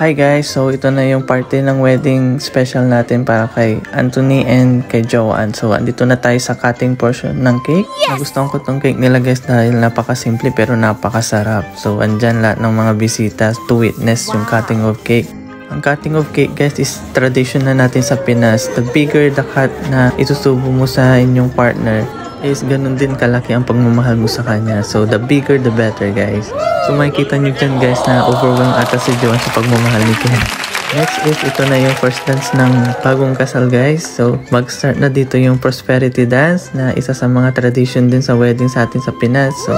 Hi guys, so ito na yung party ng wedding special natin para kay Anthony and kay Joanne. So andito na tayo sa cutting portion ng cake. Nagustuhan ko tong cake nila guys dahil napakasimple pero napakasarap. So andyan lahat ng mga bisita to witness yung cutting of cake. Ang cutting of cake guys is tradition na natin sa Pinas. The bigger the cut na itutubo mo sa inyong partner is ganun din kalaki ang pagmamahal mo sa kanya. So the bigger the better guys. So makikita nyo dyan guys na overwhelmed ata si Joanne sa pagmamahal ni Ken. Next is ito na yung first dance ng bagong kasal guys. So mag-start na dito yung prosperity dance na isa sa mga tradition din sa wedding sa atin sa Pinas. So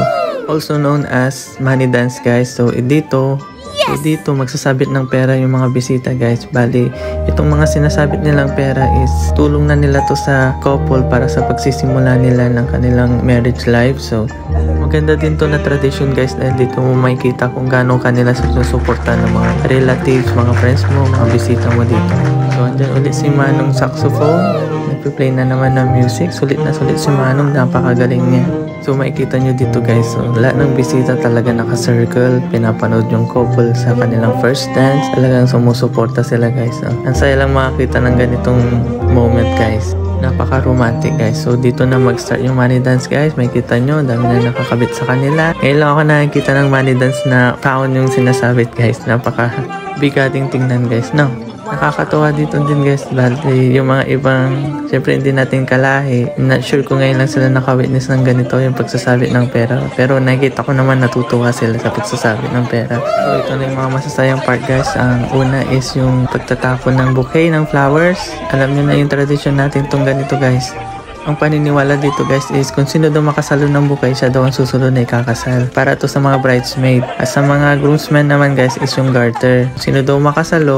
also known as money dance guys. So dito magsasabit ng pera yung mga bisita guys. Bali, itong mga sinasabit nilang pera is tulong na nila to sa couple para sa pagsisimula nila ng kanilang marriage life. So maganda din to na tradition guys dahil dito mo makikita kung gaano kanila susuporta ng mga relatives, mga friends mo, mga bisita mo dito. So andyan ulit si Manong saxophone. Nagpe-play na naman ng music. Sulit na sulit si Manong, napakagaling niya. So makikita nyo dito guys, so lahat ng bisita talaga naka-circle, pinapanood yung couple sa kanilang first dance. Talagang sumusuporta sila guys. So, ang saya lang makakita ng ganitong moment guys. Napaka-romantic guys. So dito na mag-start yung money dance guys. Makikita nyo, dami na nakakabit sa kanila. Ngayon lang ako nakikita ng money dance na taon yung sinasabit guys. Napaka-bigating tingnan guys, no? Nakakatuwa dito din guys dahil yung mga ibang syempre hindi natin kalahi, not sure kung ngayon lang sila nakawitness ng ganito yung pagsasabit ng pera, pero nakikita ko naman natutuwa sila sa pagsasabit ng pera. So ito na yung mga masasayang part guys. Ang una is yung pagtatapon ng bouquet ng flowers. Alam nyo na yung tradition natin tong ganito guys. Ang paniniwala dito guys is kung sino daw makasalo ng bouquet, siya daw ang susunod na ikakasal. Para to sa mga bridesmaid. At sa mga groomsmen naman guys is yung garter. Sino daw makasalo,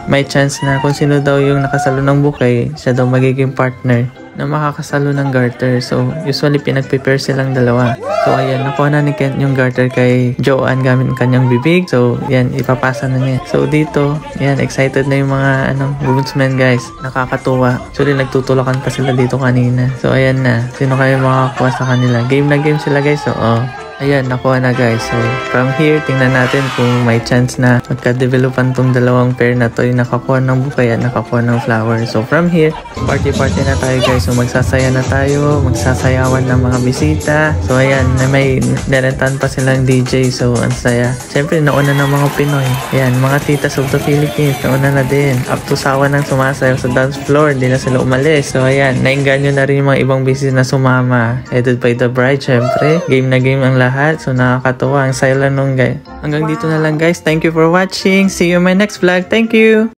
may chance na kung sino daw yung nakasalo ng bouquet, siya daw magiging partner na makakasalo ng garter. So usually pinag-prepare silang dalawa. So ayan, nakuha na ni Kent yung garter kay Joanne gamit ang kanyang bibig. So yan, ipapasa na niya. So dito, yan, excited na yung mga groomsmen guys. Nakakatuwa. Actually nagtutulakan pa sila dito kanina. So ayan na, sino kayo makakakuha sa kanila? Game na game sila guys. So ayan, nakuha na guys. So, from here, tingnan natin kung may chance na magka-developan tong dalawang pair na to, yung nakakuha ng bouquet at nakakuha ng flower. So, from here, party-party na tayo guys. So, magsasaya na tayo, magsasayawan ng mga bisita. So, ayan, may nirentan pa silang DJ. So, ang saya. Siyempre, nauna ng mga Pinoy. Ayan, mga titas of the Philippines, nauna na din. Up to sawa ng sumasayaw sa dance floor, hindi na sila umalis. So, ayan, nainganyo na rin yung mga ibang bisita na sumama. Headed by the bride, syempre. Game na game ang lahat. So nakakatuwa. Ang saya lang nung guys. Hanggang dito na lang guys. Thank you for watching. See you in my next vlog. Thank you!